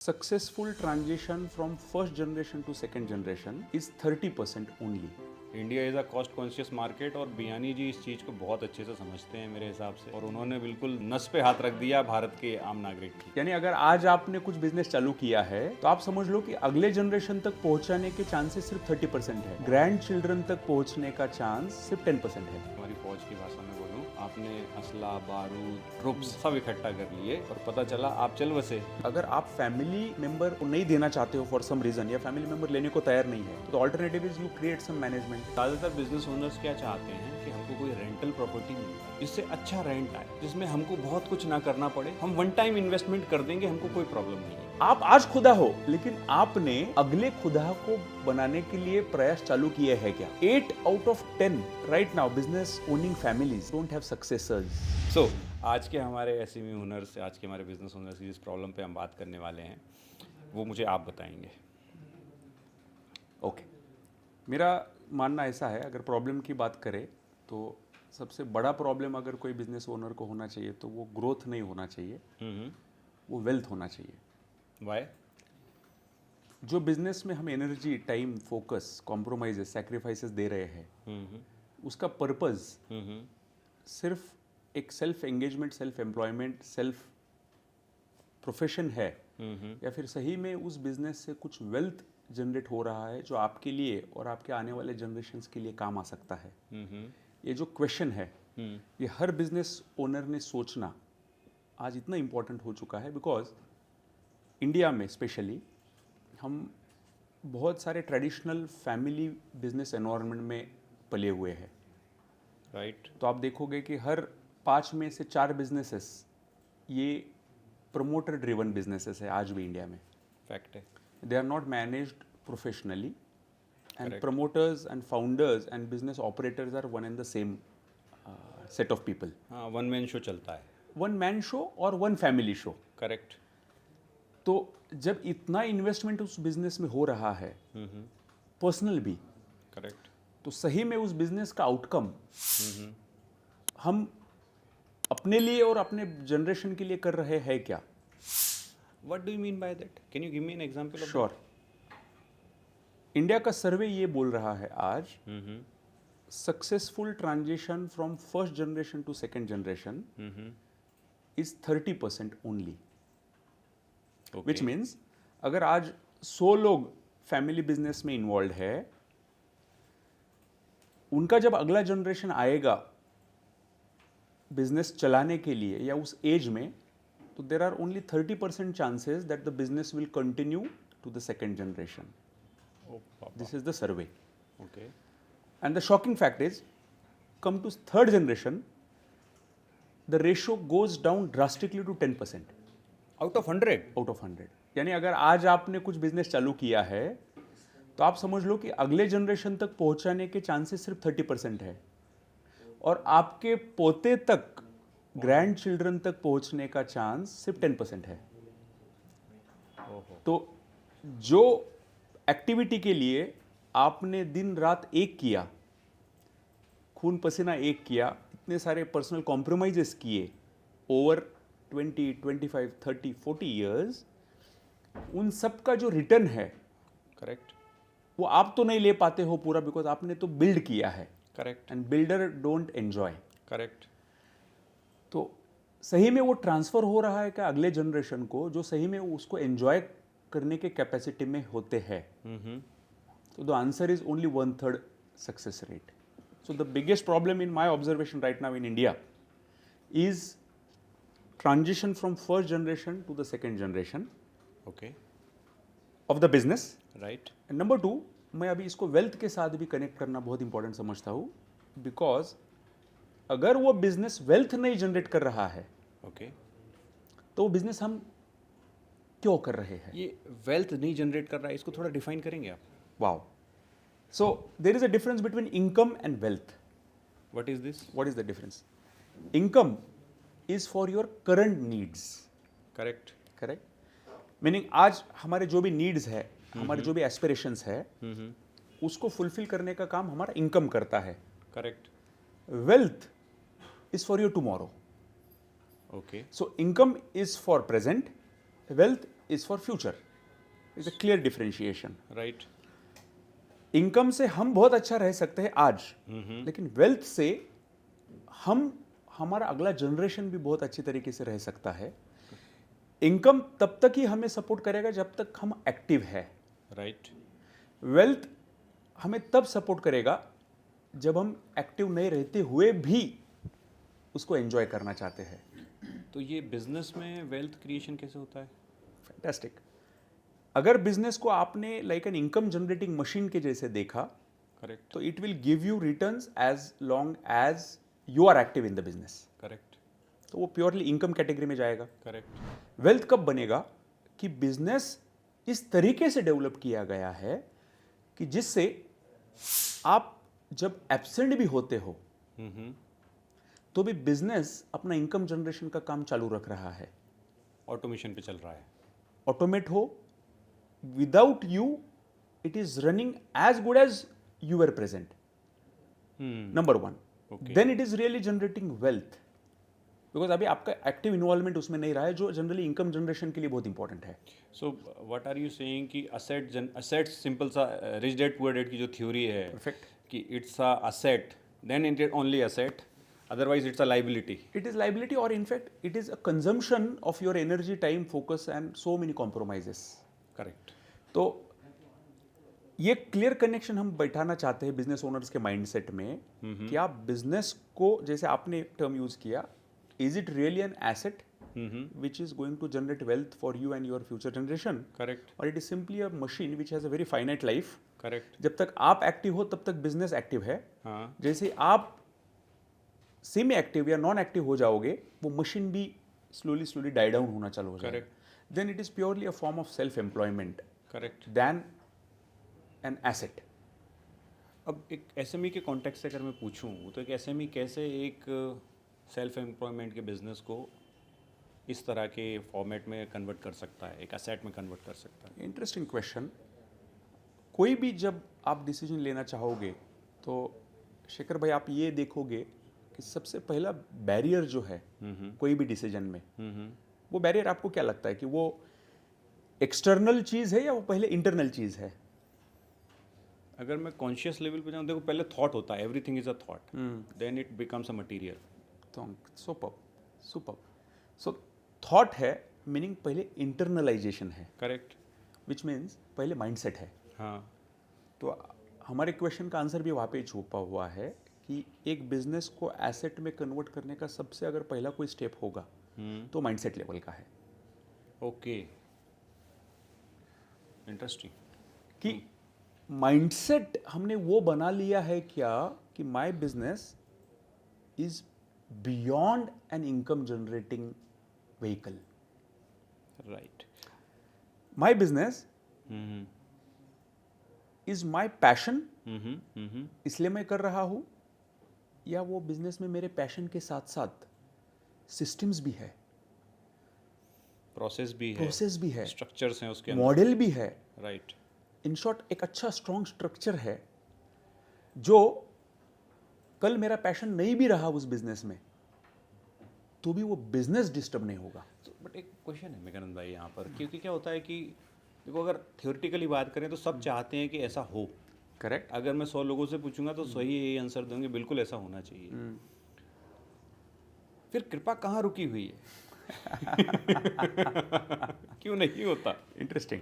Successful transition from first generation to second generation is 30% only. India is a cost conscious market और बियानी जी इस चीज़ को बहुत अच्छे से समझते हैं मेरे हिसाब से, और उन्होंने बिल्कुल नस पे हाथ रख दिया भारत के आम नागरिक की। यानी अगर आज आपने कुछ बिजनेस चालू किया है तो आप समझ लो कि अगले जनरेशन तक पहुंचाने के चांसेस सिर्फ 30% है। ग्रैंड चिल्ड्रन तक पहुंचने का चांस सिर्फ 10% है। हमारी फौज की भाषा में बोलूँ, आपने असला बारूद ट्रुप्स सब इकट्ठा कर लिए और पता चला आप चल बसे। अगर आप फैमिली मेंबर को नहीं देना चाहते हो फॉर सम रीजन, या फैमिली मेंबर लेने को तैयार नहीं है, तो alternative is you create some management. ज़्यादातर बिजनेस ओनर्स क्या चाहते हैं कि हमको कोई रेंटल प्रॉपर्टी मिल जाए जिससे अच्छा रेंट आए, जिसमें हमको बहुत कुछ ना करना पड़े, हम वन टाइम इन्वेस्टमेंट कर देंगे, हमको कोई प्रॉब्लम नहीं है। आप आज खुदा हो, लेकिन आपने अगले खुदा को बनाने के लिए प्रयास चालू किए हैं क्या? 8 out of 10 right now business owning families don't have successors. सो आज के हमारे एसएमई ओनर्स, आज के हमारे बिजनेस ओनर्स की जिस प्रॉब्लम पे हम बात करने वाले हैं वो मुझे आप बताएंगे। ओके, मेरा मानना ऐसा है, अगर प्रॉब्लम की बात करें तो सबसे बड़ा प्रॉब्लम अगर कोई बिजनेस ओनर को होना चाहिए तो वो ग्रोथ नहीं होना चाहिए, वो वेल्थ होना चाहिए। वाई? जो बिजनेस में हम energy, time, focus, compromises, sacrifices दे रहे हैं, उसका पर्पस सिर्फ एक self engagement, self employment, self profession है, या फिर सही में उस बिजनेस से कुछ वेल्थ जनरेट हो रहा है जो आपके लिए और आपके आने वाले जनरेशन्स के लिए काम आ सकता है। ये जो क्वेश्चन है, ये हर बिजनेस ओनर ने सोचना आज इतना इम्पोर्टेंट हो चुका है, बिकॉज इंडिया में स्पेशली हम बहुत सारे ट्रेडिशनल फैमिली बिजनेस एनवायरनमेंट में पले हुए हैं। राइट। तो आप देखोगे कि हर 5 में से 4 बिजनेसेस ये प्रमोटर ड्रिवन बिजनेसेस है आज भी इंडिया में। फैक्ट है। They are not managed professionally, and Correct. Promoters and founders and business operators are one and the same set of people. हाँ, वन मैन शो चलता है। वन मैन शो और one family show. Correct. तो जब इतना investment उस business में हो रहा है, पर्सनल भी, करेक्ट। तो सही में उस बिजनेस का आउटकम हम अपने लिए और अपने जनरेशन के लिए कर रहे हैं क्या? What do you mean by that? Can you give me an example? Sure. India का सर्वे ये बोल रहा है आज, successful transition from first generation to second generation is 30% only. Which means अगर आज 100 लोग फैमिली बिजनेस में इन्वॉल्व है, उनका जब अगला जनरेशन आएगा बिजनेस चलाने के लिए या उस एज में, तो there are only 30% chances that the business will continue to the second generation. This is the survey. Okay. And the shocking fact is, come to third generation the ratio goes down drastically to 10%। Out of 100? Out of 100। यानी अगर आज आपने कुछ business चालू किया है तो आप समझ लो कि अगले जनरेशन तक पहुंचाने के चांसेस सिर्फ 30% है, और आपके पोते तक, ग्रैंड चिल्ड्रन तक पहुंचने का चांस सिर्फ 10% है। तो जो एक्टिविटी के लिए आपने दिन रात एक किया, खून पसीना एक किया, इतने सारे पर्सनल कॉम्प्रोमाइजेस किए ओवर 20, 25, 30, 40 ईयर्स, उन सब का जो रिटर्न है, करेक्ट, वो आप तो नहीं ले पाते हो पूरा, बिकॉज आपने तो बिल्ड किया है। Correct. And builder don't enjoy. Correct. तो सही में वो ट्रांसफर हो रहा है क्या अगले जनरेशन को, जो सही में उसको एंजॉय करने के कैपेसिटी में होते हैं? तो the answer is only 1/3 success rate. So the biggest problem in my observation right now in India is transition from first generation to the second generation okay. of the business. Right. And number 2, मैं अभी इसको wealth के साथ भी connect करना बहुत important समझता हूँ, बिकॉज अगर वो बिजनेस वेल्थ नहीं जनरेट कर रहा है, ओके। तो वो बिजनेस हम क्यों कर रहे हैं? ये वेल्थ नहीं जनरेट कर रहा है, इसको थोड़ा डिफाइन करेंगे आप? Wow. So there is a difference between income and wealth. What is this? What is the difference? Income is for your current needs. Correct. Correct. Meaning आज हमारे जो भी नीड्स है, हमारे जो भी एस्पिरेशंस है, उसको फुलफिल करने का काम हमारा इनकम करता है। Correct. Wealth is for your tomorrow. Okay. So income is for present, wealth is for future. Is a clear differentiation. Right. Income से हम बहुत अच्छा रह सकते हैं आज, लेकिन वेल्थ से हमारा अगला जनरेशन भी बहुत अच्छी तरीके से रह सकता है. इनकम तब तक ही हमें सपोर्ट करेगा जब तक हम एक्टिव है. राइट. वेल्थ हमें तब सपोर्ट करेगा जब हम एक्टिव नहीं रहते हुए भी उसको एंजॉय करना चाहते हैं. तो ये बिजनेस में वेल्थ क्रिएशन कैसे होता है? फैंटास्टिक. अगर बिजनेस को आपने like an income generating machine के जैसे देखा, करेक्ट. तो it will give you returns as long as you are active in the business. Correct. तो वो प्योरली इनकम कैटेगरी में जाएगा. करेक्ट. वेल्थ कब बनेगा कि बिजनेस इस तरीके से डेवलप किया गया है कि जिससे आप जब एब्सेंट भी होते हो तो भी बिजनेस अपना इनकम जनरेशन का काम चालू रख रहा है. ऑटोमेशन पे चल रहा है. ऑटोमेट हो, without you it is running as good as you were present. Number one. Okay. Then it is really generating wealth, because अभी आपका एक्टिव इन्वॉल्वमेंट उसमें नहीं रहा है, जो जनरली इनकम जनरेशन के लिए बहुत इंपॉर्टेंट है. So what are you saying कि असेट सिंपल सा रिच डैड पुअर डैड की जो थ्योरी है Perfect. कि it's a asset, then it is only asset, otherwise it's a liability. It is liability, or in fact, it is a consumption of your energy, time, focus, and so many compromises. Correct. तो ये clear connection हम बैठाना चाहते हैं business owners के mindset में कि आप बिजनेस को, जैसे आपने टर्म यूज किया, is it really an asset which is going to generate wealth for you and your future generation, correct. और it is simply a machine which has a very finite life. Correct. जब तक आप active हो तब तक business active है. हाँ. जैसे आप सेमी एक्टिव या नॉन एक्टिव हो जाओगे, वो मशीन भी स्लोली स्लोली डाई डाउन होना चालू हो जाएगा. Then it is purely a form of self employment correct. Then an asset. अब एक एसएमई के कॉन्टेक्स्ट से अगर मैं पूछूं तो एक एसएमई कैसे एक सेल्फ एम्प्लॉयमेंट के बिजनेस को इस तरह के फॉर्मेट में कन्वर्ट कर सकता है, एक असेट में कन्वर्ट कर सकता है? Interesting question. कोई भी जब आप डिसीजन लेना चाहोगे तो शेखर भाई आप ये देखोगे कि सबसे पहला बैरियर जो है कोई भी डिसीजन में, वो बैरियर आपको क्या लगता है कि वो एक्सटर्नल चीज है या वो पहले इंटरनल चीज है? अगर मैं कॉन्शियस लेवल पे जाऊँ, देखो पहले थॉट होता है, everything is a thought, then it becomes a material. तो सुपर सुपर. सो थॉट है, मीनिंग पहले इंटरनलाइजेशन है, करेक्ट. विच मीन्स पहले माइंडसेट है. हाँ. तो हमारे क्वेश्चन का आंसर भी वहाँ पे छुपा हुआ है कि एक बिजनेस को एसेट में कन्वर्ट करने का सबसे अगर पहला कोई स्टेप होगा तो माइंडसेट लेवल का है. ओके. इंटरेस्टिंग. कि माइंडसेट हमने वो बना लिया है क्या कि my business is beyond N income generating vehicle. Right. My business is my passion, इसलिए मैं कर रहा हूं, या वो बिजनेस में मेरे पैशन के साथ साथ सिस्टम्स भी है, प्रोसेस भी है, प्रोसेस भी है, स्ट्रक्चर्स हैं उसके अंदर. मॉडल भी है. राइट. इन शॉर्ट एक अच्छा स्ट्रॉन्ग स्ट्रक्चर है जो कल मेरा पैशन नहीं भी रहा उस बिजनेस में तो भी वो बिजनेस डिस्टर्ब नहीं होगा. बट एक क्वेश्चन है मेघानंद भाई यहाँ पर, क्योंकि क्या होता है कि देखो अगर थियोरेटिकली बात करें तो सब चाहते हैं कि ऐसा हो. करेक्ट. अगर मैं 100 लोगों से पूछूंगा तो सही यही आंसर देंगे, बिल्कुल ऐसा होना चाहिए. फिर कृपा कहाँ रुकी हुई है? क्यों नहीं होता? इंटरेस्टिंग.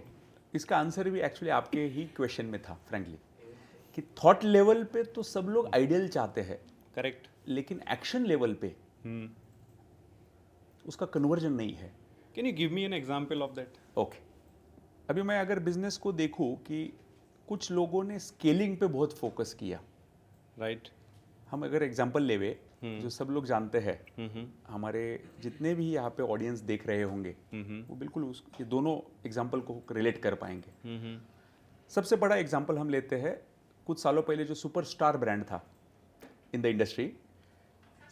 इसका आंसर भी एक्चुअली आपके ही क्वेश्चन में था, फ्रैंकली, कि थॉट लेवल पे तो सब लोग आइडियल चाहते हैं, करेक्ट, लेकिन एक्शन लेवल पे उसका कन्वर्जन नहीं है. Can you give me an example of that? Okay. अभी मैं अगर बिजनेस को देखूं कि कुछ लोगों ने स्केलिंग पे बहुत फोकस किया. राइट. हम अगर एग्जांपल लेवे जो सब लोग जानते हैं, हमारे जितने भी यहाँ पे ऑडियंस देख रहे होंगे वो बिल्कुल ये दोनों एग्जांपल को रिलेट कर पाएंगे. सबसे बड़ा एग्जांपल हम लेते हैं कुछ सालों पहले जो सुपरस्टार ब्रांड था इन the industry,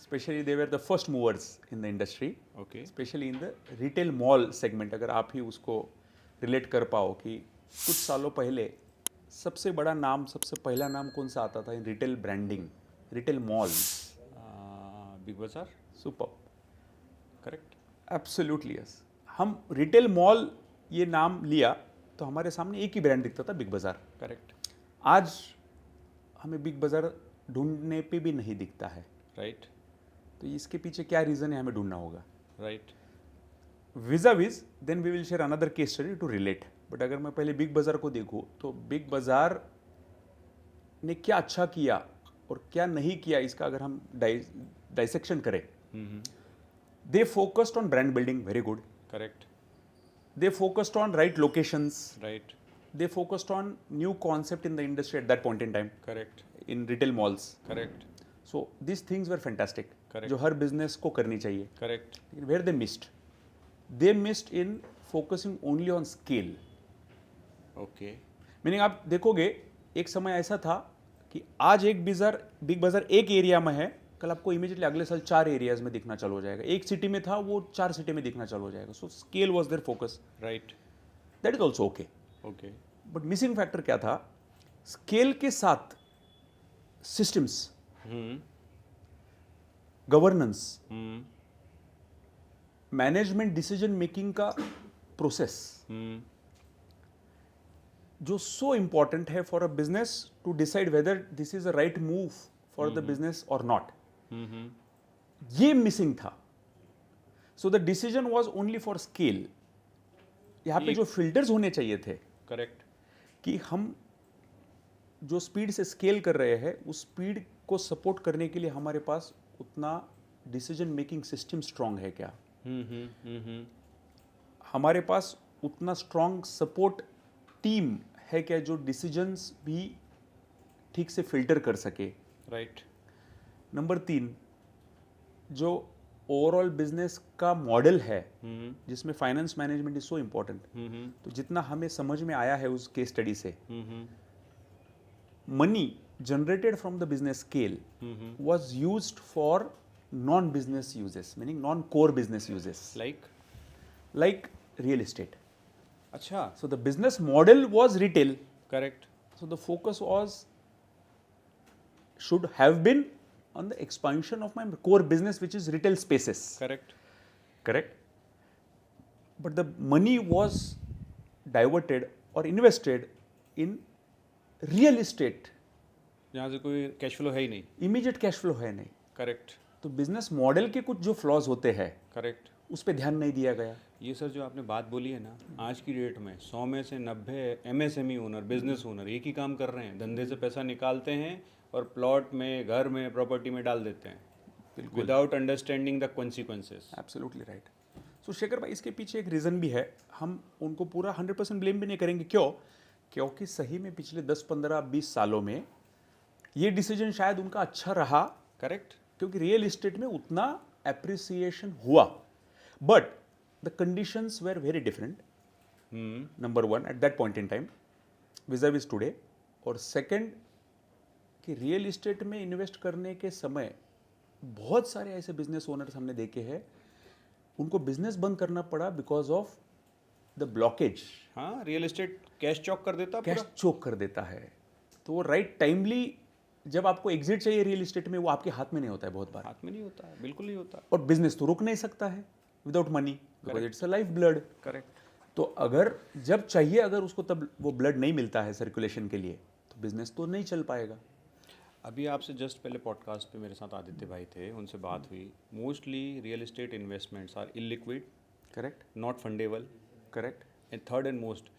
specially they were the first movers in the industry, okay, specially in the retail mall segment. अगर आप ही उसको रिलेट कर पाओ कि कुछ सालों पहले सबसे बड़ा नाम, सबसे पहला नाम कौन सा आता था in retail branding, retail malls? Big बाजार. सुपर. करेक्ट. Absolutely yes. हम रिटेल मॉल ये नाम लिया तो हमारे सामने एक ही ब्रांड दिखता था, बिग बाज़ार। करेक्ट। आज हमें बिग बाज़ार ढूंढने पे भी नहीं दिखता है। राइट। तो इसके पीछे क्या रीज़न है, हमें ढूंढना होगा। Right. vis-a-vis then we will share another case study to relate, but अगर मैं पहले बिग बाज़ार को देखूँ तो बिग बाज़ार ने क्या अच्छा किया और क्या नहीं किया, इसका अगर हम डाइसेक्शन करें, they focused on brand building, very good. Correct. They focused on right locations, right. They focused on new concept in the industry at that point in time, correct. In retail malls. Correct. So this things were fantastic, Correct. जो हर business को करनी चाहिए। Correct. Where they missed in focusing only on scale. Okay. Meaning आप देखोगे एक समय ऐसा था कि आज एक बिग बाजार एक एरिया में है, कल आपको इमीडिएटली अगले साल 4 एरियाज में दिखना चालू हो जाएगा। एक सिटी में था, वो 4 सिटी में दिखना चालू हो जाएगा। So scale was their focus, right. That is also okay. Okay. But missing factor क्या था, स्केल के साथ systems, governance, management, decision making का प्रोसेस, जो सो इंपॉर्टेंट है for a business to decide whether this is a right move for the business और not, ये missing था। So the decision was only for scale. यहाँ पे जो filters होने चाहिए थे, करेक्ट, कि हम जो स्पीड से स्केल कर रहे हैं उस स्पीड को सपोर्ट करने के लिए हमारे पास उतना डिसीजन मेकिंग सिस्टम स्ट्रांग है क्या, हमारे पास उतना स्ट्रांग सपोर्ट टीम है क्या जो डिसीजंस भी ठीक से फिल्टर कर सके। राइट। नंबर 3, जो ओवरऑल बिजनेस का मॉडल है जिसमें finance management is so important, तो जितना हमें समझ में आया है उस केस स्टडी से, money generated from the business scale was used for non-business uses, meaning non-core business uses, like real estate. अच्छा। So the business model was retail. Correct. So the focus should have been on the expansion of my core business, which is retail spaces. Correct. Correct? But the money was diverted or invested in real estate, जहाँ से कोई cash flow है ही नहीं। Immediate cash flow है नहीं। Correct. तो business model के कुछ जो फ्लॉज होते हैं, करेक्ट, उस पर ध्यान नहीं दिया गया। ये सर जो आपने बात बोली है ना, आज की डेट में 100 में से 90 MSME ओनर, बिजनेस ओनर एक ही काम कर रहे हैं, धंधे से पैसा निकालते हैं और प्लॉट में, घर में, प्रॉपर्टी में डाल देते हैं without understanding the consequences. Absolutely right. So Shekhar भाई, इसके पीछे एक रीज़न भी है, हम उनको पूरा 100% ब्लेम भी नहीं करेंगे। क्योंकि सही में पिछले 10, 15, 20 सालों में ये डिसीजन शायद उनका अच्छा रहा। करेक्ट। क्योंकि रियल एस्टेट में उतना एप्रिसिएशन हुआ, but the conditions were very different, number 1 eight that point in time विज़ today. और सेकंड, कि रियल एस्टेट में इन्वेस्ट करने के समय बहुत सारे ऐसे बिजनेस ओनर्स हमने देखे हैं, उनको बिजनेस बंद करना पड़ा बिकॉज ऑफ द ब्लॉकेज। हाँ, रियल एस्टेट कैश चॉक कर देता, कैश चोक कर देता है। तो वो राइट टाइमली जब आपको एग्जिट चाहिए रियल एस्टेट में, वो आपके हाथ में नहीं होता है बहुत बार। हाथ में नहीं होता है, बिल्कुल नहीं होता। और बिजनेस तो रुक नहीं सकता है without money, because it's a life blood. Correct. तो अगर जब चाहिए, अगर उसको तब वो ब्लड नहीं मिलता है सर्कुलेशन के लिए, तो बिजनेस तो नहीं चल पाएगा। अभी आपसे जस्ट पहले पॉडकास्ट पे मेरे साथ आदित्य भाई थे, उनसे बात हुई। Mostly real estate investments are illiquid, correct, not fundable, correct, and third and most,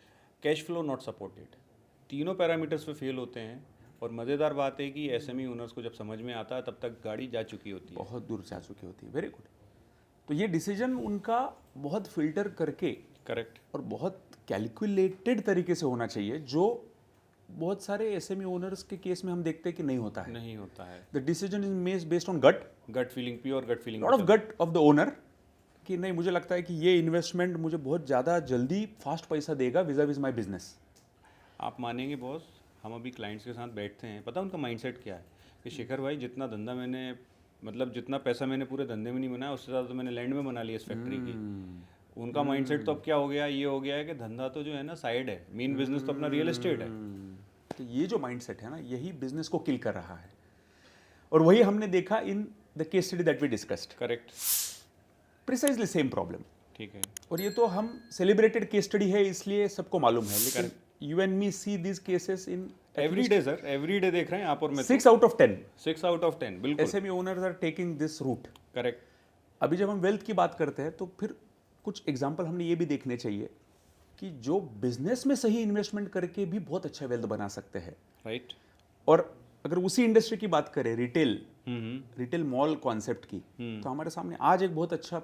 cash flow not supported. तीनों पैरामीटर्स पे फेल होते हैं। और मज़ेदार बात है कि SME ओनर्स को जब समझ में आता है तब तक गाड़ी जा चुकी होती है, बहुत दूर जा चुकी होती है। Very good. तो ये डिसीजन उनका बहुत फिल्टर करके, करेक्ट, और बहुत कैलकुलेटेड तरीके से होना चाहिए, जो बहुत सारे SME ओनर्स के केस में हम देखते हैं कि नहीं होता है। नहीं होता है। The decision is based on gut feeling, pure gut feeling, lot of gut of the owner, कि नहीं, मुझे लगता है कि ये इन्वेस्टमेंट मुझे बहुत ज़्यादा जल्दी फास्ट पैसा देगा विज़ माई बिजनेस। आप मानेंगे बॉस, हम अभी क्लाइंट्स के साथ बैठते हैं, पता उनका माइंडसेट क्या है कि शेखर भाई, जितना धंधा मैंने, मतलब जितना पैसा मैंने पूरे धंधे में नहीं बनाया, उससे ज़्यादा तो मैंने लैंड में बना लिया इस फैक्ट्री की। उनका माइंडसेट तो अब क्या हो गया, ये हो गया है कि धंधा तो जो है ना साइड है, मेन बिजनेस तो अपना रियल एस्टेट है। तो ये जो माइंडसेट है ना, यही बिजनेस को किल कर रहा है। और वही हमने देखा in the case study that we discussed. Correct. Precisely same problem. ठीक है। और ये तो हम सेलिब्रेटेड केस स्टडी है इसलिए सबको मालूम है, लेकिन you and me see this cases in every day sir, every day देख रहे हैं आप और मैं। 6 out of 10 6 out of 10 बिल्कुल। SME owners are taking this route. Correct. अभी जब हम वेल्थ की बात करते हैं तो फिर कुछ एग्जांपल हमने ये भी देखने चाहिए कि जो बिजनेस में सही इन्वेस्टमेंट करके भी बहुत अच्छा वेल्थ बना सकते हैं। राइट। और अगर उसी इंडस्ट्री की बात करें, रिटेल मॉल कॉन्सेप्ट की, तो हमारे सामने आज एक बहुत अच्छा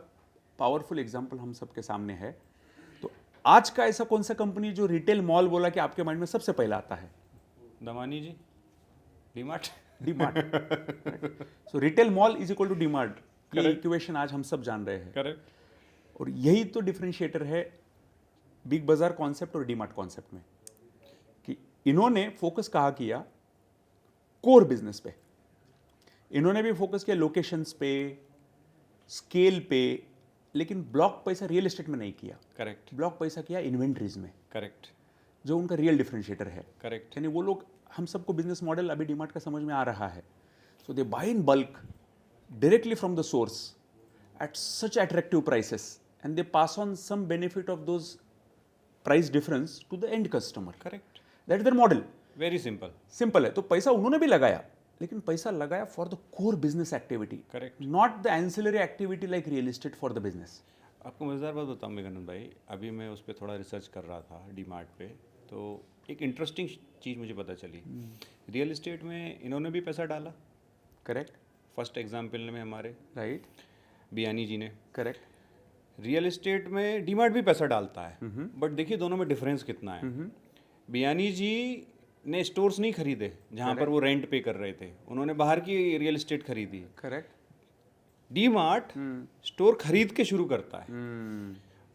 पावरफुल एग्जांपल हम सबके सामने है। तो आज का ऐसा कौन सा कंपनी जो रिटेल मॉल बोला कि आपके माइंड में सबसे पहला आता है? Damani ji, DMart. DMart. So retail mall is equal to DMart, ये इक्वेशन आज हम सब जान रहे हैं। करेक्ट। और यही तो डिफरेंशिएटर है बिग बाजार कॉन्सेप्ट और डीमार्ट कॉन्सेप्ट में, कि इन्होंने फोकस कहाँ किया? कोर बिजनेस पे। इन्होंने भी फोकस किया लोकेशंस पे, स्केल पे, लेकिन ब्लॉक पैसा रियल एस्टेट में नहीं किया। करेक्ट। ब्लॉक पैसा किया इन्वेंट्रीज में, करेक्ट। जो उनका रियल डिफरेंशिएटर है। करेक्ट। यानी वो लोग, हम सबको बिजनेस मॉडल अभी डीमार्ट का समझ में आ रहा है। So they buy in bulk directly from the source at such attractive prices and they pass on some benefit of those price difference to the end customer. Correct. That is their model. Very simple. Simple है। तो पैसा उन्होंने भी लगाया, लेकिन पैसा लगाया for the core business activity, correct. Not the ancillary activity like real estate for the business. आपको मज़ेदार बात बताऊँ मेघानंद भाई, अभी मैं उस पर थोड़ा रिसर्च कर रहा था डीमार्ट पे, तो एक इंटरेस्टिंग चीज़ मुझे पता चली। रियल एस्टेट में इन्होंने भी पैसा डाला। करेक्ट। फर्स्ट एग्जाम्पल में हमारे राइट। बियानी जी ने। करेक्ट। रियल एस्टेट में डीमार्ट भी पैसा डालता है, बट देखिए दोनों में डिफरेंस कितना है। बियानी जी ने स्टोर्स नहीं खरीदे जहाँ पर वो रेंट पे कर रहे थे, उन्होंने बाहर की रियल एस्टेट खरीदी। करेक्ट। डीमार्ट स्टोर खरीद के शुरू करता है,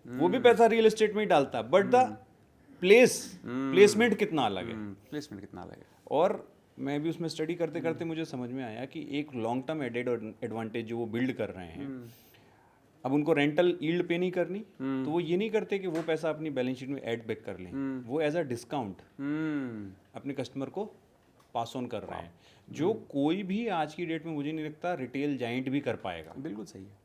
वो भी पैसा रियल एस्टेट में ही डालता है, बट द प्लेसमेंट कितना अलग है। प्लेसमेंट कितना अलग है। और मैं भी उसमें स्टडी करते करते मुझे समझ में आया कि एक लॉन्ग टर्म एडेड एडवांटेज जो वो बिल्ड कर रहे हैं, अब उनको रेंटल यील्ड पे नहीं करनी, तो वो ये नहीं करते कि वो पैसा अपनी बैलेंस शीट में ऐड बैक कर लें, वो एज अ डिस्काउंट अपने कस्टमर को पास ऑन कर रहे हैं, जो कोई भी आज की डेट में मुझे नहीं लगता रिटेल जाइंट भी कर पाएगा। बिल्कुल सही है।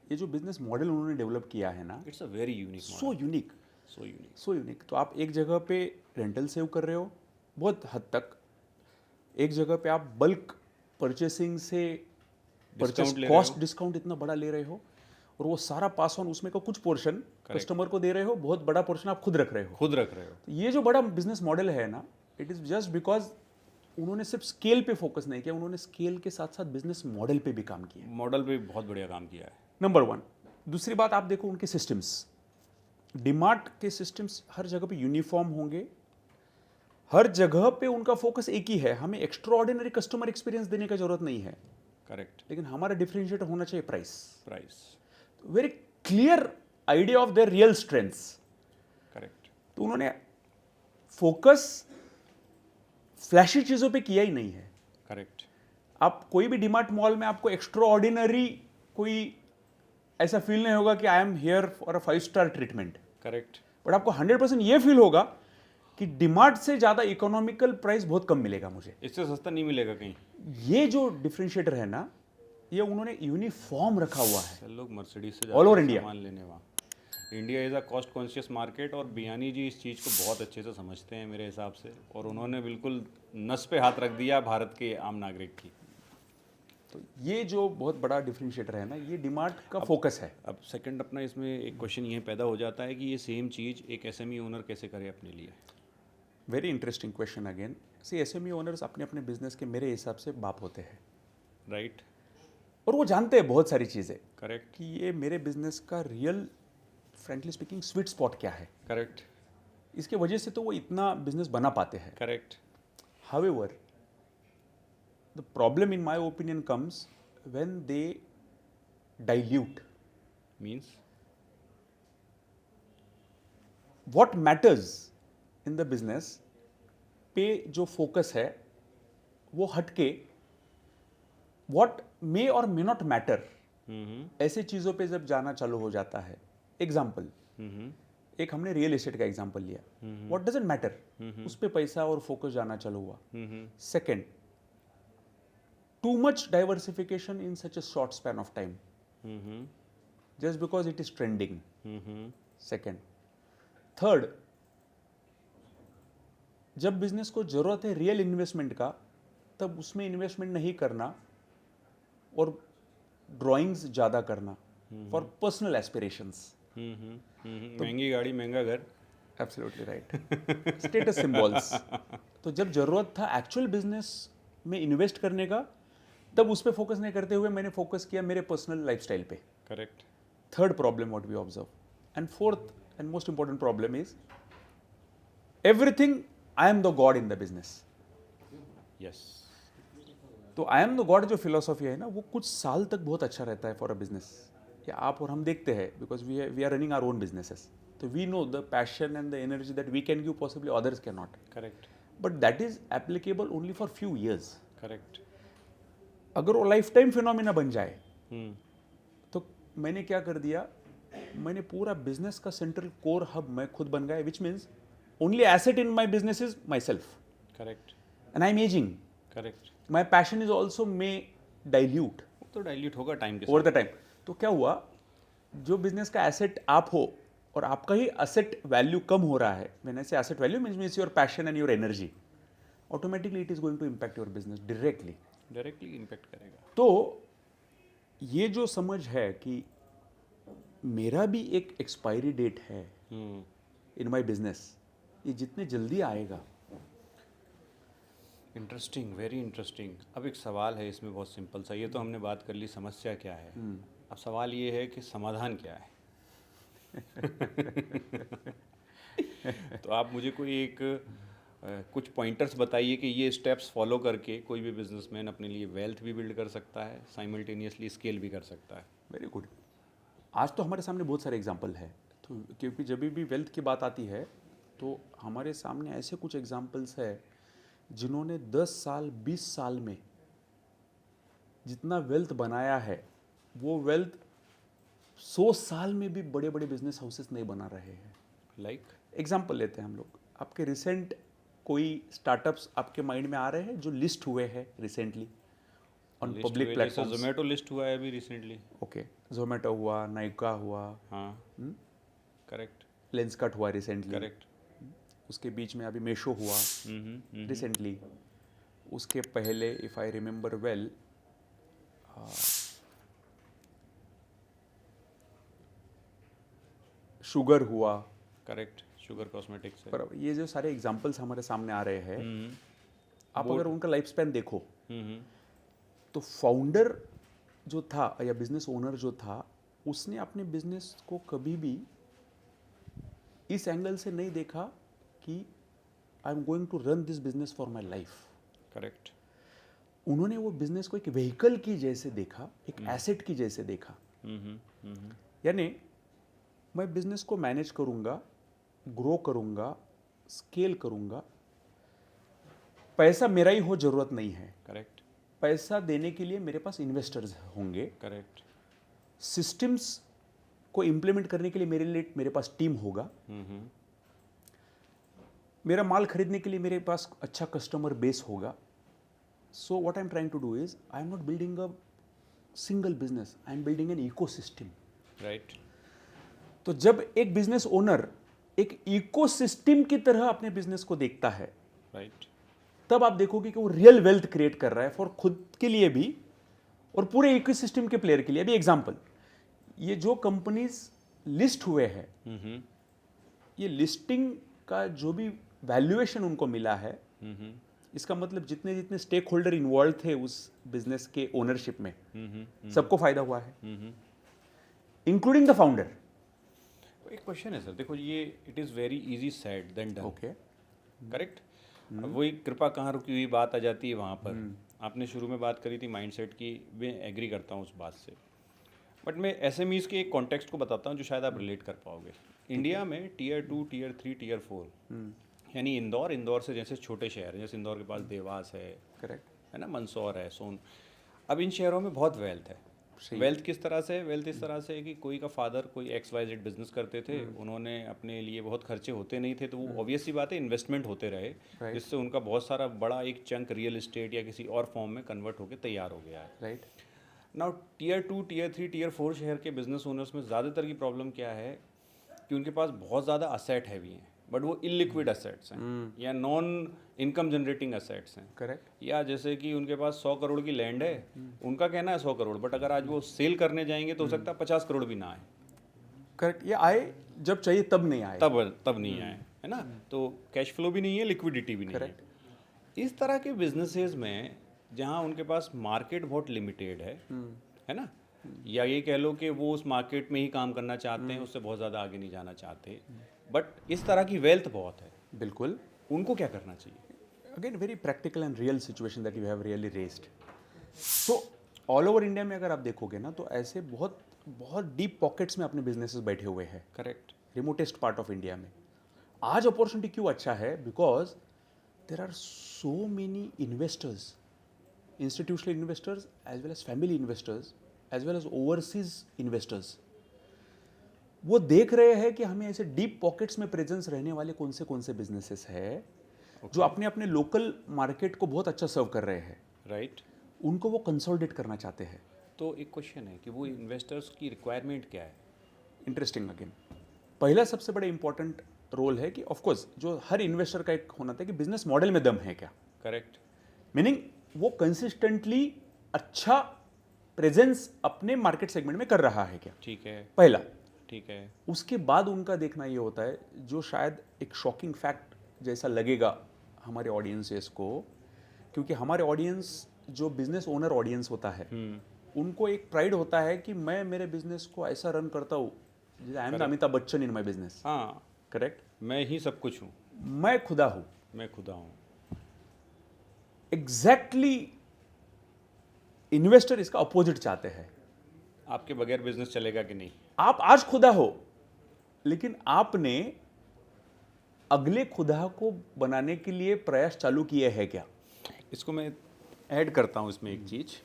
ये जो बिजनेस मॉडल उन्होंने डेवलप किया है ना, it's a very unique, so unique, so unique, so unique. तो आप एक जगह पे रेंटल सेव कर रहे हो बहुत हद तक, एक जगह पे आप बल्क परचेसिंग से परचेस कॉस्ट डिस्काउंट इतना बड़ा ले रहे हो, और वो सारा पास ऑन उसमें का कुछ पोर्शन कस्टमर को दे रहे हो, बहुत बड़ा पोर्शन आप खुद रख रहे हो। तो ये जो बड़ा बिजनेस मॉडल है ना, इट इज जस्ट बिकॉज उन्होंने सिर्फ स्केल पे फोकस नहीं किया, उन्होंने स्केल के साथ साथ बिजनेस मॉडल पे भी काम किया। मॉडल पे बहुत बढ़िया काम किया है। नंबर 1। दूसरी बात आप देखो उनके सिस्टम्स, डीमार्ट के सिस्टम्स हर जगह पे यूनिफॉर्म होंगे, हर जगह पे उनका फोकस एक ही है, हमें एक्स्ट्राऑर्डिनरी कस्टमर एक्सपीरियंस देने की जरूरत नहीं है। करेक्ट। लेकिन हमारा डिफरेंशिएटर होना चाहिए price. Very clear idea of their real strengths. Correct. तो उन्होंने फोकस फ्लैशी चीजों पे किया ही नहीं है। करेक्ट। आप कोई भी डीमार्ट मॉल में आपको एक्स्ट्राऑर्डिनरी कोई ऐसा फील नहीं होगा कि I am here for a 5 star treatment. Correct. But आपको 100% ये फील होगा कि डीमार्ट से ज्यादा इकोनॉमिकल प्राइस बहुत कम मिलेगा मुझे, इससे सस्ता नहीं मिलेगा कहीं। ये जो डिफरेंशिएटर है ना, ये उन्होंने यूनिफॉर्म रखा हुआ है सब लोग मर्सिडीज से All over जाते हैं India. सामान लेने वहाँ। India is a cost conscious market, और बियानी जी इस चीज़ को बहुत अच्छे से समझते हैं मेरे हिसाब से, और उन्होंने बिल्कुल नस पे हाथ रख दिया भारत के आम नागरिक की। तो ये जो बहुत बड़ा डिफरेंशिएटर है ना, ये डीमार्ट का फोकस है। अब सेकंड अपना इसमें एक क्वेश्चन ये पैदा हो जाता है कि ये सेम चीज़ एक एसएमई ओनर कैसे करे अपने लिए। Very interesting question again. See SME owners अपने अपने बिजनेस के मेरे हिसाब से बाप होते हैं, राइट। और वो जानते हैं बहुत सारी चीज़ें करेक्ट। कि ये मेरे बिजनेस का real frankly speaking sweet spot क्या है। करेक्ट। इसके वजह से तो वो इतना बिजनेस बना पाते हैं। Correct. However, the problem in my opinion comes when they dilute. Means What matters in the business पे जो फोकस है वो हटके what may or may not matter ऐसे चीज़ों पे जब जाना चालू हो जाता है। एग्जाम्पल, एक हमने रियल एस्टेट का एग्जाम्पल लिया, व्हाट डजंट मैटर, उस पे पैसा और फोकस जाना चालू हुआ। Second, too much diversification in such a short span of time. just because it is trending. Hmm Second. Third, जब बिजनेस को जरूरत है रियल इन्वेस्टमेंट का, तब उसमें इन्वेस्टमेंट नहीं करना और ड्राइंग्स ज़्यादा करना फॉर पर्सनल एस्पिरेशंस. महंगी गाड़ी महंगा घर. Absolutely right. Status symbols. तो जब जरूरत था एक्चुअल बिजनेस में इन्वेस्ट करने का, तब उस पर फोकस नहीं करते हुए मैंने फोकस किया मेरे पर्सनल लाइफस्टाइल पे. Correct. Third problem what we observe. And fourth and most important problem is everything I am the god in the business. Yes. तो आई एम द गॉड जो फिलोसॉफी है ना, वो कुछ साल तक बहुत अच्छा रहता है फॉर अ बिजनेस. या आप और हम देखते हैं because we are running our own businesses. तो we know the passion and the energy that we can give possibly others can not. Correct. But that is applicable only for few years. Correct. अगर वो life time phenomena बन जाए, हम्म. तो मैंने क्या कर दिया, मैंने पूरा बिजनेस का सेंट्रल कोर हब मैं खुद बन गया. Which means only asset in my business is my self. Correct. And I am ageing. Correct. My passion is also may dilute तो डाइल्यूट होगा टाइम के ओवर साथ. The time. तो क्या हुआ, जो बिजनेस का एसेट आप हो और आपका ही एसेट वैल्यू कम हो रहा है, मैंने से asset value means your passion and your energy, automatically it is going to impact your business directly. Directly impact करेगा. तो ये जो समझ है कि मेरा भी एक एक्सपायरी डेट है इन माई बिजनेस, ये जितने जल्दी आएगा. Interesting, very interesting. अब एक सवाल है इसमें बहुत सिंपल सा. ये तो हमने बात कर ली समस्या क्या है. अब सवाल ये है कि समाधान क्या है. तो आप मुझे कोई एक कुछ पॉइंटर्स बताइए कि ये स्टेप्स फॉलो करके कोई भी बिजनेसमैन अपने लिए वेल्थ भी बिल्ड कर सकता है, साइमल्टेनियसली स्केल भी कर सकता है. Very good. आज तो हमारे सामने बहुत सारे एग्जाम्पल है. तो क्योंकि जब भी वेल्थ की बात आती है तो हमारे सामने ऐसे कुछ एग्जाम्पल्स है जिन्होंने 10 साल 20 साल में जितना वेल्थ बनाया है, वो वेल्थ 100 साल में भी बड़े बड़े बिजनेस हाउसेस नहीं बना रहे हैं. लाइक एग्जाम्पल लेते हैं हम लोग. आपके रिसेंट कोई स्टार्टअप्स आपके माइंड में आ रहे हैं जो लिस्ट हुए हैं recently on public platforms? Zomato list हुआ है अभी रिसेंटली. ओके, जोमेटो हुआ, नाइका हुआ, हाँ. करेक्ट. लेंसकट हुआ रिसेंटली. करेक्ट. उसके बीच में अभी मेशो हुआ रिसेंटली. उसके पहले if I remember well sugar हुआ. करेक्ट. शुगर कॉस्मेटिक्स है. पर ये जो सारे एग्जांपल्स हमारे सामने आ रहे हैं, आप अगर उनका लाइफ स्पैन देखो तो फाउंडर जो था या बिजनेस ओनर जो था, उसने अपने बिजनेस को कभी भी इस एंगल से नहीं देखा कि I am going to run this business for my life. Correct. उन्होंने वो बिजनेस को एक व्हीकल की जैसे देखा, एक एसेट की जैसे देखा. यानी मैं बिजनेस को मैनेज करूंगा, ग्रो करूंगा, स्केल करूंगा, पैसा मेरा ही हो जरूरत नहीं है. करेक्ट. पैसा देने के लिए मेरे पास इन्वेस्टर्स होंगे. करेक्ट. सिस्टम्स को इम्प्लीमेंट करने के लिए मेरे पास टीम होगा. मेरा माल खरीदने के लिए मेरे पास अच्छा कस्टमर बेस होगा. So what I am trying to do is I am not building a single business, I am building an ecosystem. Right. तो जब एक बिजनेस ओनर एक इकोसिस्टम की तरह अपने बिजनेस को देखता है, राइट, तब आप देखोगे कि वो रियल वेल्थ क्रिएट कर रहा है फॉर खुद के लिए भी और पूरे इकोसिस्टम के प्लेयर के लिए भी. एग्जांपल, ये जो कंपनीज लिस्ट हुए हैं, ये लिस्टिंग का जो भी वैल्यूएशन उनको मिला है, इसका मतलब जितने जितने स्टेक होल्डर इन्वॉल्व थे उस बिजनेस के ओनरशिप में, सबको फायदा हुआ है, इंक्लूडिंग द फाउंडर. एक क्वेश्चन है सर, देखो ये it is very easy said then done. Okay. Correct. वही कृपा कहाँ रुकी हुई बात आ जाती है वहाँ पर. आपने शुरू में बात करी थी माइंडसेट की, मैं एग्री करता हूँ उस बात से. बट मैं एसएमईज़ के एक कॉन्टेक्स्ट को बताता हूँ जो शायद आप रिलेट कर पाओगे. इंडिया में टियर 2, टियर 3, टियर 4, यानी इंदौर से जैसे छोटे शहर हैं, जैसे इंदौर के पास देवास है, करेक्ट, है ना, मंदसौर है, सोन. अब इन शहरों में बहुत वेल्थ है. वेल्थ किस तरह से? वेल्थ इस तरह से है कि कोई का फादर कोई XYZ बिजनेस करते थे, उन्होंने अपने लिए बहुत खर्चे होते नहीं थे, तो वो ऑब्वियस सी बात है इन्वेस्टमेंट होते रहे, जिससे उनका बहुत सारा बड़ा एक चंक रियल एस्टेट या किसी और फॉर्म में कन्वर्ट होकर तैयार हो गया है. Right. Now tier 2, tier 3, tier 4 शहर के बिजनेस ओनर्स में ज़्यादातर की प्रॉब्लम क्या है कि उनके पास बहुत ज़्यादा असेट हैवी हैं, बट वो इलिक्विड असेट्स हैं या नॉन इनकम जनरेटिंग असेट्स हैं। करेक्ट, या जैसे कि उनके पास 100 करोड़ की लैंड है, उनका कहना है 100 करोड़, बट अगर आज वो सेल करने जाएंगे तो हो सकता है 50 करोड़ भी ना आए, करेक्ट, ये आए जब चाहिए तब नहीं आए। तब नहीं आए, है ना। तो कैश फ्लो भी नहीं है, लिक्विडिटी भी नहीं है। इस तरह के बिजनेसेस में जहाँ उनके पास मार्केट बहुत लिमिटेड है ना, या ये कह लो कि वो उस मार्केट में ही काम करना चाहते हैं, उससे बहुत ज़्यादा आगे नहीं जाना चाहते, बट इस तरह की वेल्थ बहुत है, बिल्कुल, उनको क्या करना चाहिए? Again very practical and real situation that you have really raised. So all over India में अगर आप देखोगे ना, तो ऐसे बहुत बहुत डीप पॉकेट्स में अपने बिजनेसेस बैठे हुए हैं, correct, remotest part of India में। आज अपॉर्चुनिटी क्यों अच्छा है? Because there are so many investors, institutional investors as well as family investors as well as overseas investors, वो देख रहे हैं कि हमें ऐसे डीप पॉकेट्स में प्रेजेंस रहने वाले कौन से बिजनेसेस है जो अपने अपने लोकल मार्केट को बहुत अच्छा सर्व कर रहे हैं, राइट। उनको वो कंसोलिडेट करना चाहते हैं। तो एक क्वेश्चन है कि वो इन्वेस्टर्स की रिक्वायरमेंट क्या है? इंटरेस्टिंग। अगेन पहला सबसे बड़ा इंपॉर्टेंट रोल है कि ऑफकोर्स जो हर इन्वेस्टर का एक होना था कि बिजनेस मॉडल में दम है क्या, करेक्ट, मीनिंग वो कंसिस्टेंटली अच्छा प्रेजेंस अपने मार्केट सेगमेंट में कर रहा है क्या, ठीक है, पहला। ठीक है, उसके बाद उनका देखना ये होता है, जो शायद एक शॉकिंग फैक्ट जैसा लगेगा हमारे ऑडियंसेस को, क्योंकि हमारे ऑडियंस जो बिजनेस ओनर ऑडियंस होता है, उनको एक प्राइड होता है कि मैं मेरे बिजनेस को ऐसा रन करता हूँ जैसे I am the Amitabh Bachchan in my business. हाँ, करेक्ट, मैं ही सब कुछ हूँ, मैं खुदा हूँ। मैं खुदा हूँ। एग्जैक्टली इन्वेस्टर इसका अपोजिट चाहते हैं। आपके बगैर बिजनेस चलेगा कि नहीं? आप आज खुदा हो, लेकिन आपने अगले खुदा को बनाने के लिए प्रयास चालू किए हैं क्या? इसको मैं ऐड करता हूँ इसमें एक चीज़,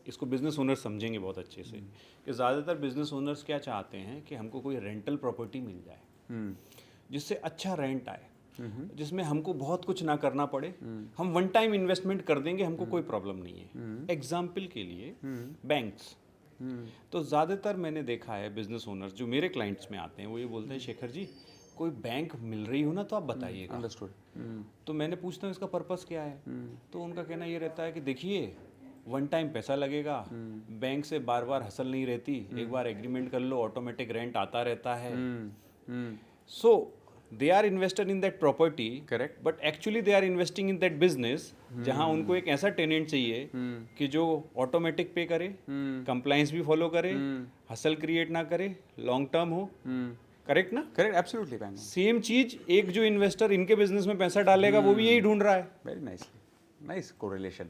इसको बिजनेस ओनर्स समझेंगे बहुत अच्छे से कि ज़्यादातर बिजनेस ओनर्स क्या चाहते हैं कि हमको कोई रेंटल प्रॉपर्टी मिल जाए जिससे अच्छा रेंट आए, जिसमें हमको बहुत कुछ ना करना पड़े, हम वन टाइम इन्वेस्टमेंट कर देंगे, हमको कोई प्रॉब्लम नहीं है। एग्जाम्पल के लिए बैंक्स, तो ज़्यादातर मैंने देखा है बिजनेस ओनर्स जो मेरे क्लाइंट्स में आते हैं वो ये बोलते हैं, शेखर जी कोई बैंक मिल रही हो ना तो आप बताइएगा। अंडरस्टूड। तो मैंने पूछता हूँ इसका पर्पस क्या है, तो उनका कहना ये रहता है कि देखिए वन टाइम पैसा लगेगा, बैंक से बार बार हसल नहीं रहती, एक बार एग्रीमेंट कर लो ऑटोमेटिक रेंट आता रहता है। So they are investor in that property, correct, but actually they are investing in that business जहां उनको एक ऐसा टेनेंट चाहिए कि जो ऑटोमेटिक पे करे, कंप्लायंस भी फॉलो करे, हसल क्रिएट ना करे, लॉन्ग टर्म हो। करेक्ट ना? Correct, absolutely bang. सेम चीज एक जो इन्वेस्टर इनके बिजनेस में पैसा डालेगा वो भी यही ढूंढ रहा है। Very nicely, nice correlation,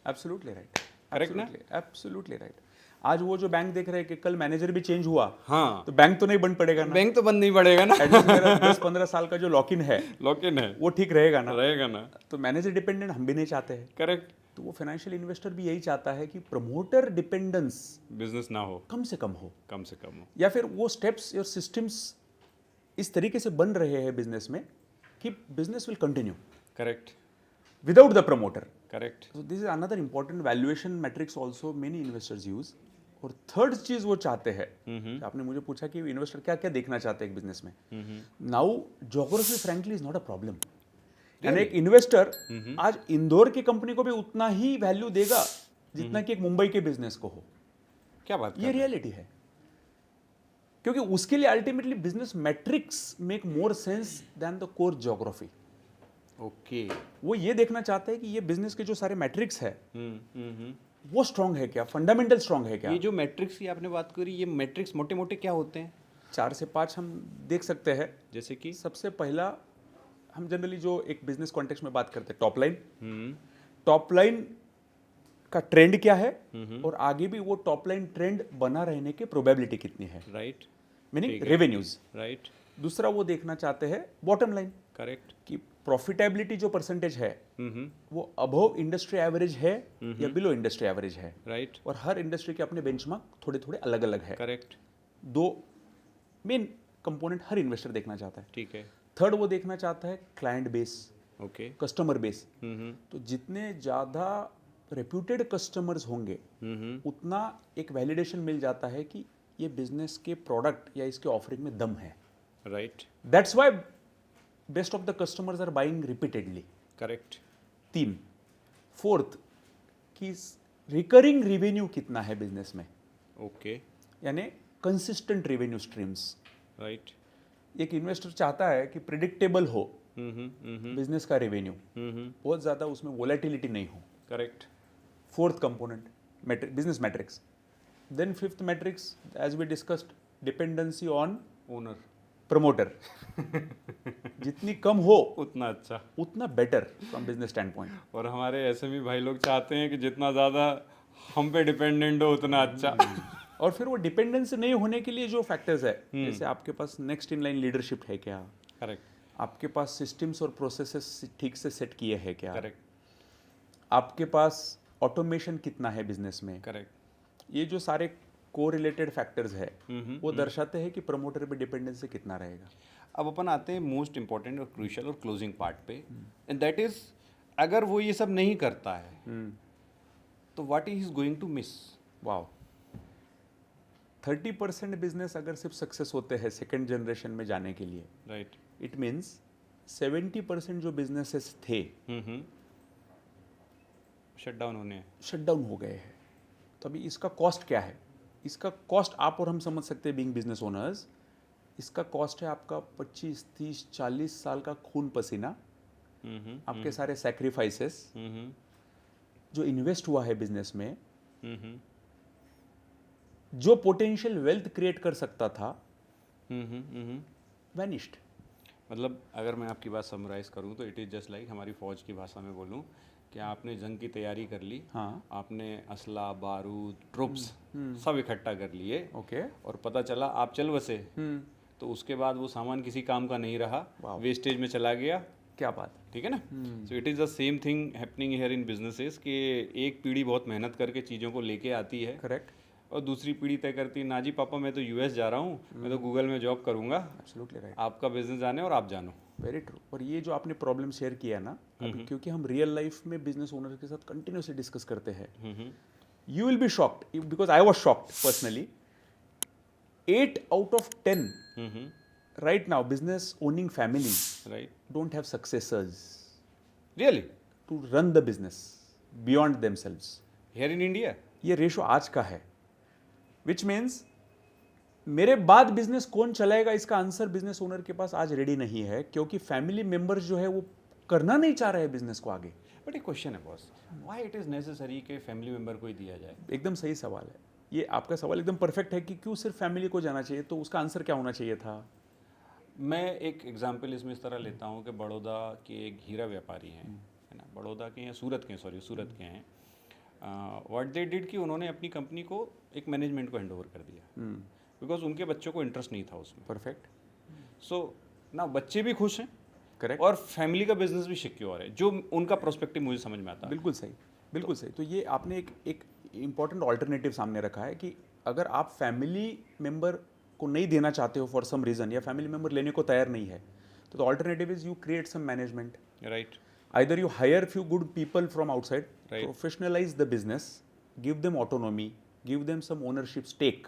absolutely right, correct ना? Absolutely right. आज वो जो बैंक देख रहे हैं कि कल मैनेजर भी चेंज हुआ, हाँ, तो बैंक तो नहीं बंद पड़ेगा ना, बैंक तो बंद नहीं पड़ेगा ना, एटलीस्ट मेरा 10-15 साल का जो लॉक इन है, लॉक इन है, वो ठीक रहेगा ना, रहेगा ना। तो मैनेजर डिपेंडेंट हम भी नहीं चाहते हैं। करेक्ट, तो वो फाइनेंशियल इन्वेस्टर भी यही चाहता है कि प्रमोटर डिपेंडेंस बिजनेस ना हो, कम से कम हो, कम से कम हो, या फिर वो स्टेप्स और सिस्टम्स इस तरीके से बन रहे हैं बिजनेस में कि business will continue correct, without the promoter. Correct, So this is another important valuation metrics also many investors use। और थर्ड चीज वो चाहते हैं, आपने मुझे पूछा कि इन्वेस्टर क्या क्या देखना चाहते हैं एक बिजनेस में। Now geography frankly is not a problem, यानी एक इन्वेस्टर आज इंदौर की कंपनी को भी उतना ही वैल्यू देगा जितना कि एक मुंबई के बिजनेस को हो। क्या बात ये रियलिटी है, क्योंकि उसके लिए ultimately business metrics make more sense than the core geography. Okay, वो ये देखना चाहते हैं कि ये बिजनेस के जो सारे मैट्रिक्स है वो स्ट्रांग है क्या, फंडामेंटल स्ट्रांग है क्या। ये जो मैट्रिक्स की आपने बात करी, ये मैट्रिक्स मोटे मोटे क्या होते हैं? 4 से 5 हम देख सकते हैं। जैसे कि सबसे पहला, हम जनरली जो एक बिजनेस कॉन्टेक्स्ट में बात करते हैं, टॉप लाइन। टॉप लाइन का ट्रेंड क्या है और आगे भी वो टॉप लाइन ट्रेंड बना रहने की प्रोबेबिलिटी कितनी है, राइट, मीनिंग रेवेन्यूज। राइट, दूसरा वो देखना चाहते हैं बॉटम लाइन, करेक्ट, कि प्रॉफिटेबिलिटी जो परसेंटेज है वो अबव इंडस्ट्री एवरेज है या बिलो इंडस्ट्री एवरेज है, राइट, और हर इंडस्ट्री के अपने बेंचमार्क थोड़े थोड़े अलग अलग है। करेक्ट, 2 मेन कंपोनेंट हर इन्वेस्टर देखना चाहता है। ठीक है, थर्ड वो देखना चाहता है client base, okay, customer base. तो जितने ज़्यादा रेप्यूटेड कस्टमर्स होंगे उतना एक वैलिडेशन मिल जाता है कि ये बिजनेस के प्रोडक्ट या इसके ऑफरिंग में दम है. Right. That's why best of the customers are buying repeatedly. Correct. 3. Fourth कि रिकरिंग रेवेन्यू कितना है बिजनेस में, ओके. यानी कंसिस्टेंट रेवेन्यू स्ट्रीम्स. राइट. एक इन्वेस्टर चाहता है कि प्रिडिक्टेबल हो बिजनेस का रेवेन्यू, बहुत ज़्यादा उसमें वोलेटिलिटी नहीं हो. Correct. Fourth component business metrics. Then fifth metrics as we discussed dependency on owner. Promoter. जितनी कम हो उतना अच्छा. उतना better from business stand point. और हमारे एसएमई भाई लोग चाहते हैं कि जितना ज़्यादा हम पे डिपेंडेंट हो उतना अच्छा. और फिर वो डिपेंडेंसी नहीं होने के लिए जो फैक्टर्स है, जैसे आपके पास नेक्स्ट इन लाइन लीडरशिप है क्या, करेक्ट. आपके पास सिस्टम्स और प्रोसेसेस ठीक से सेट किए हैं क्या, करेक्ट. आपके पास ऑटोमेशन कितना है बिजनेस में. करेक्ट. ये जो सारे को रिलेटेड फैक्टर्स है वो दर्शाते हैं कि प्रमोटर पे डिपेंडेंसी कितना रहेगा. अब अपन आते हैं मोस्ट इंपॉर्टेंट और क्रूशियल और क्लोजिंग पार्ट पे, एंड दैट इज अगर वो ये सब नहीं करता है तो what is going to miss. Wow. 30% business अगर सिर्फ सक्सेस होते हैं सेकेंड जनरेशन में जाने के लिए, राइट. इट मीन्स 70% जो बिजनेसेस थे शट डाउन होने. शट डाउन हो गए हैं. तो अभी इसका कॉस्ट क्या है? इसका कॉस्ट आप और हम समझ सकते हैं बीइंग बिजनेस ओनर्स. इसका कॉस्ट है आपका 25, 30, 40 साल का खून पसीना, आपके सारे सैक्रिफाइसेस जो इन्वेस्ट हुआ है बिजनेस में, जो पोटेंशियल वेल्थ क्रिएट कर सकता था, वैनिश्ड. मतलब अगर मैं आपकी बात समराइज करूं तो इट इज़ जस्ट लाइक हमारी फौज की भाषा में बोलूं कि आपने जंग की तैयारी कर ली. हाँ. आपने असला, बारूद, ट्रुप्स सब इकट्ठा कर लिए. ओके. और पता चला आप चल बसे, तो उसके बाद वो सामान किसी काम का नहीं रहा, वेस्टेज में चला गया. क्या बात. ठीक है ना. So it is the same thing happening here in businesses कि एक पीढ़ी बहुत मेहनत करके चीज़ों को लेके आती है. करेक्ट. और दूसरी पीढ़ी तय करती है ना जी पापा मैं तो यूएस जा रहा हूँ, मैं तो गूगल में जॉब करूँगा. Absolutely right. आपका बिजनेस जाने और आप जानो. Very true. और ये जो आपने प्रॉब्लम शेयर किया ना, अभी क्योंकि हम रियल लाइफ में बिजनेस ओनर के साथ कंटिन्यूसली डिस्कस करते हैं, you will be shocked because I was shocked personally. 8 out of 10 right now business owning families right. don't have successors really. to run the business beyond themselves. Here in India. ये ratio आज का है, which means मेरे बाद business कौन चलाएगा इसका answer business owner के पास आज रेडी नहीं है, क्योंकि फैमिली मेंबर्स जो है वो करना नहीं चाह रहे हैं बिजनेस को आगे. बट एक क्वेश्चन है boss, why it is necessary कि फैमिली मेंबर को ही दिया जाए. एकदम सही सवाल है ये. आपका सवाल एकदम परफेक्ट है कि क्यों सिर्फ फैमिली को जाना चाहिए. तो उसका आंसर क्या होना चाहिए था? मैं एक एग्जांपल इसमें इस तरह लेता हूँ कि बड़ौदा के एक हीरा व्यापारी हैं, है ना, बड़ौदा के या सूरत के, सॉरी सूरत के हैं. व्हाट दे डिड कि उन्होंने अपनी कंपनी को एक मैनेजमेंट को हैंड ओवर कर दिया, बिकॉज उनके बच्चों को इंटरेस्ट नहीं था उसमें. परफेक्ट. सो ना बच्चे भी खुश हैं, करेक्ट, और फैमिली का बिजनेस भी सिक्योर है, जो उनका प्रोस्पेक्टिव मुझे समझ में आता है. बिल्कुल सही, बिल्कुल सही. तो ये आपने एक इम्पॉर्टेंट ऑल्टरनेटिव सामने रखा है कि अगर आप फैमिली मेंबर को नहीं देना चाहते हो फॉर सम रीजन, या फैमिली मेंबर लेने को तैयार नहीं है, तो alternative is you create some management. Right. Either you hire few good people from outside, Right. professionalize the business, give them autonomy, give them some ownership stake,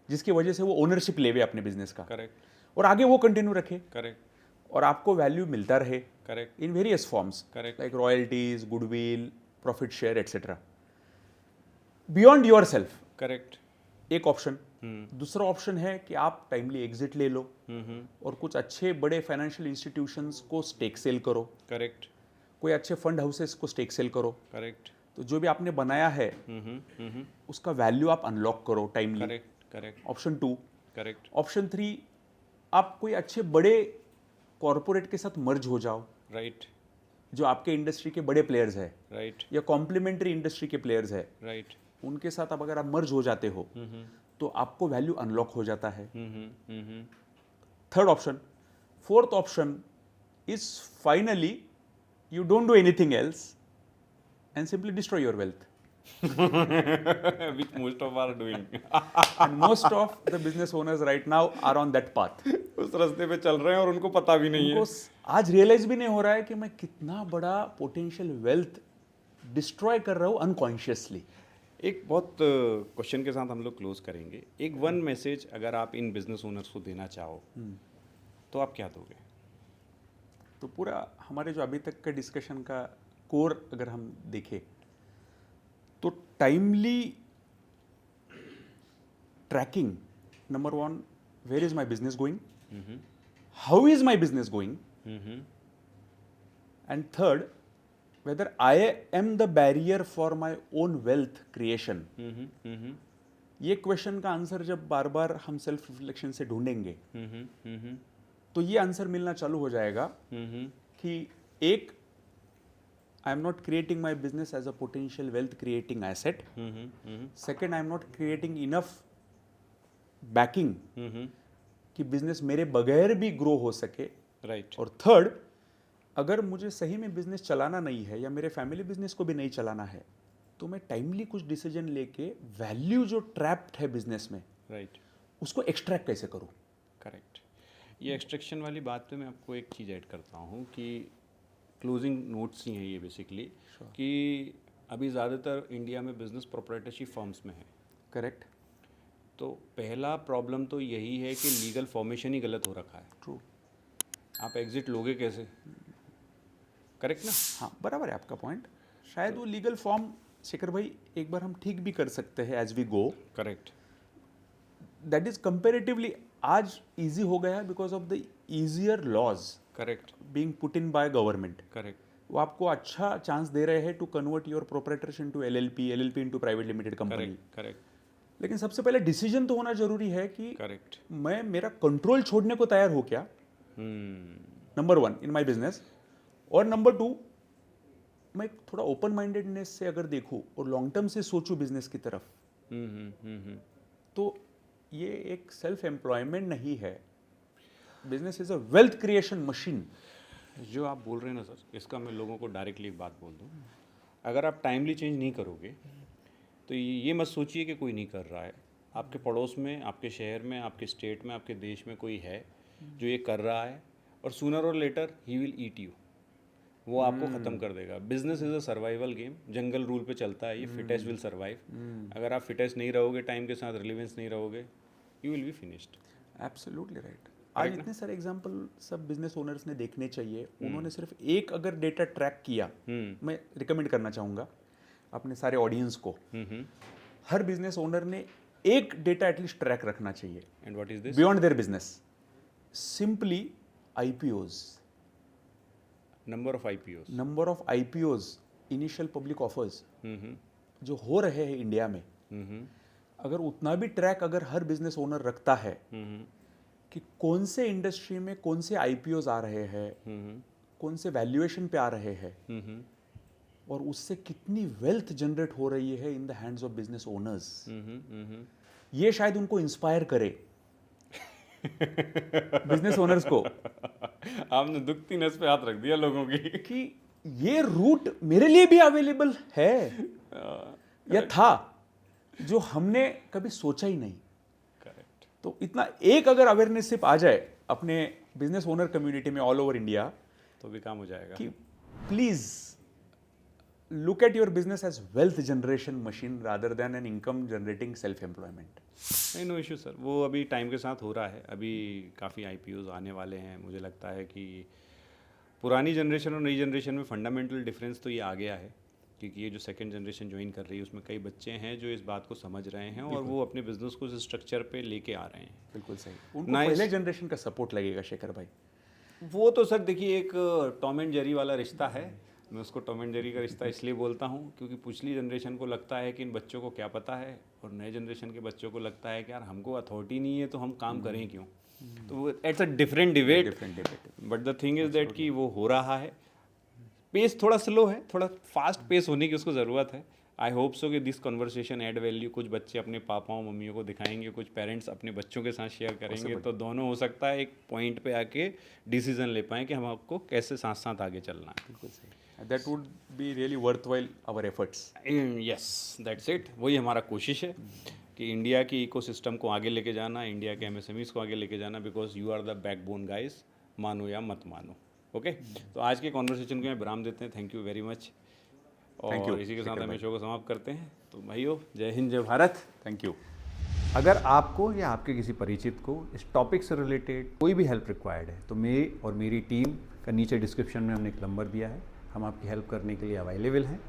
जिसकी वजह से वो ओनरशिप लेवे अपने बिजनेस का, करेक्ट. और आगे वो कंटिन्यू रखे, करेक्ट. और आपको वैल्यू मिलता रहे correct. In various forms, Correct. Like royalties, goodwill, profit share etcetera, beyond your self. Correct. एक ऑप्शन. दूसरा ऑप्शन है कि आप टाइमली एग्जिट ले लो और कुछ अच्छे बड़े फाइनेंशियल इंस्टीट्यूशंस को स्टेक सेल करो. करेक्ट. कोई अच्छे फंड हाउसेस को स्टेक सेल करो. करेक्ट. तो जो भी आपने बनाया है उसका वैल्यू आप अनलॉक करो timely. Correct. Correct. Option 2. Correct. Option 3, आप कोई अच्छे बड़े कॉरपोरेट के साथ मर्ज हो जाओ, राइट. जो आपके इंडस्ट्री के बड़े प्लेयर्स है राइट. या कॉम्प्लीमेंट्री इंडस्ट्री के प्लेयर्स है, राइट. उनके साथ अब अगर आप मर्ज हो जाते हो तो आपको वैल्यू अनलॉक हो जाता है. Third option. Fourth option is finally you don't do anything else and simply destroy your wealth. Which most of are doing. And most of the business owners right now are on that path. उस रास्ते पे चल रहे हैं और उनको पता भी नहीं है. उनको आज रियलाइज भी नहीं हो रहा है कि मैं कितना बड़ा पोटेंशियल वेल्थ डिस्ट्रॉय कर रहा हूँ अनकॉन्शियसली। एक बहुत क्वेश्चन के साथ हम लोग क्लोज करेंगे। एक वन मैसेज अगर आप इन बिजनेस ओनर्स को देना चाहो तो आप क्या दोगे? तो पूरा हमारे जो अभी तक का डिस्कशन का कोर अगर हम देखें तो timely tracking, number one, where is my business going, how is my business going, and third, whether I am the barrier for my own wealth creation. ये क्वेश्चन का आंसर जब बार बार हम सेल्फ रिफ्लेक्शन से ढूंढेंगे तो ये आंसर मिलना चालू हो जाएगा कि एक, I am not creating my business as a potential wealth creating asset, second, I am not creating enough backing कि बिजनेस मेरे बगैर भी ग्रो हो सके, राइट। और थर्ड, अगर मुझे सही में बिजनेस चलाना नहीं है या मेरे फैमिली बिजनेस को भी नहीं चलाना है तो मैं टाइमली कुछ डिसीजन लेके वैल्यू जो ट्रैप्ड है बिजनेस में, राइट, उसको एक्सट्रैक्ट कैसे करूं। करेक्ट। ये एक्सट्रैक्शन वाली बात पे मैं आपको एक चीज़ ऐड करता हूँ कि क्लोजिंग नोट्स ही हैं ये बेसिकली, कि अभी ज़्यादातर इंडिया में बिजनेस प्रोप्राइटरशिप फर्म्स में है। करेक्ट। तो पहला प्रॉब्लम तो यही है कि लीगल फॉर्मेशन ही गलत हो रखा है। ट्रू। आप एग्जिट लोगे कैसे? करेक्ट ना? हाँ, बराबर है आपका पॉइंट। शायद वो लीगल फॉर्म, शेखर भाई, एक बार हम ठीक भी कर सकते हैं as we go. Correct. That is comparatively आज इजी हो गया because of the easier laws correct. Being put in by government. Correct. वो आपको अच्छा चांस दे रहे हैं to convert your proprietorship into LLP, LLP into private limited company. Correct. Correct. लेकिन सबसे पहले डिसीजन तो होना जरूरी है कि करेक्ट। मैं मेरा कंट्रोल छोड़ने को तैयार हो क्या, number one in my business, और नंबर टू, मैं थोड़ा ओपन माइंडेडनेस से अगर देखूं और लॉन्ग टर्म से सोचूं बिजनेस की तरफ, तो ये एक सेल्फ एम्प्लॉयमेंट नहीं है, business is a wealth creation machine. जो आप बोल रहे हैं ना सर, इसका मैं लोगों को डायरेक्टली एक बात बोल दूं, अगर आप टाइमली चेंज नहीं करोगे तो ये मत सोचिए कि कोई नहीं कर रहा है। आपके पड़ोस में, आपके शहर में, आपके स्टेट में, आपके देश में कोई है जो ये कर रहा है, और सूनर और लेटर ही विल ईट यू। वो आपको ख़त्म कर देगा। Business is a survival game, jungle rule पे चलता है ये, फिटेस्ट विल सर्वाइव। अगर आप फिटेस्ट नहीं रहोगे, टाइम के साथ रिलेवेंस नहीं रहोगे, you will be finished. Absolutely right. आज इतने सारे एग्जांपल सब बिजनेस ओनर्स ने देखने चाहिए। उन्होंने सिर्फ एक अगर डेटा ट्रैक किया, मैं रिकमेंड करना चाहूँगा अपने सारे ऑडियंस को, हर बिजनेस ओनर ने एक डेटा एटलीस्ट ट्रैक रखना चाहिए। And what is this? Beyond their business, simply IPOs, number of IPOs, number of IPOs, initial public offers जो हो रहे हैं इंडिया में, अगर उतना भी ट्रैक अगर हर बिजनेस ओनर रखता है कि कौन से इंडस्ट्री में कौन से आईपीओज आ रहे हैं, कौन से वैल्यूएशन पे आ रहे हैं, और उससे कितनी वेल्थ जनरेट हो रही है in the hands of business owners, ये शायद उनको इंस्पायर करे बिजनेस ओनर्स को। आपने दुखती नस पे हाथ रख दिया लोगों की कि ये रूट मेरे लिए भी अवेलेबल है या था, जो हमने कभी सोचा ही नहीं। करेक्ट। तो इतना एक अगर अवेयरनेस सिर्फ आ जाए अपने बिजनेस ओनर कम्युनिटी में ऑल ओवर इंडिया, तो भी काम हो जाएगा कि please look at your business as wealth generation machine rather than an income generating self employment. नहीं, नो इशू सर, वो अभी टाइम के साथ हो रहा है। अभी काफ़ी आईपीओज आने वाले हैं। मुझे लगता है कि पुरानी जनरेशन और नई जनरेशन में फंडामेंटल डिफरेंस तो ये आ गया है, क्योंकि ये जो सेकंड जनरेशन ज्वाइन कर रही है उसमें कई बच्चे हैं जो इस बात को समझ रहे हैं और वो अपने बिजनेस को इस स्ट्रक्चर पे लेके आ रहे हैं। बिल्कुल सही। उनको पहले जनरेशन का सपोर्ट लगेगा शेखर भाई। वो तो सर देखिए, एक टॉम एंड जेरी वाला रिश्ता है। मैं उसको टॉम एंड जेरी का रिश्ता इसलिए बोलता हूँ क्योंकि पिछली जनरेशन को लगता है कि इन बच्चों को क्या पता है, और नए जनरेशन के बच्चों को लगता है कि यार हमको अथॉरिटी नहीं है तो हम काम करें क्यों। तो it's a different debate, but the thing is that कि वो हो रहा है। पेस थोड़ा स्लो है, थोड़ा फास्ट पेस होने की उसको ज़रूरत है। आई होप सो कि दिस कन्वर्सेशन ऐड वैल्यू। कुछ बच्चे अपने पापाओं मम्मियों को दिखाएंगे, कुछ पेरेंट्स अपने बच्चों के साथ शेयर करेंगे, तो दोनों हो सकता है एक पॉइंट पे आके डिसीजन ले पाएँ कि हम आपको कैसे साथ साथ आगे चलना है। बिल्कुल सही। That would be really worthwhile our efforts. Yes, that's it. वही हमारा कोशिश है कि इंडिया की इकोसिस्टम को आगे लेके जाना, इंडिया के एमएसएमईज को आगे लेके जाना, because you are the backbone guys, मानो या मत मानो। ओके, तो आज के कॉन्वर्सेशन को मैं विराम देते हैं। Thank you very much. Thank you, और इसी के साथ शेखर हम भाई। शो को समाप्त करते हैं। तो भाइयों, जय हिंद, जय भारत। Thank you. अगर आपको या आपके किसी परिचित को इस टॉपिक से रिलेटेड कोई भी हेल्प रिक्वायर्ड है तो मेरी और मेरी टीम का नीचे डिस्क्रिप्शन में हमने एक नंबर दिया है, हम आपकी हेल्प करने के लिए अवेलेबल हैं।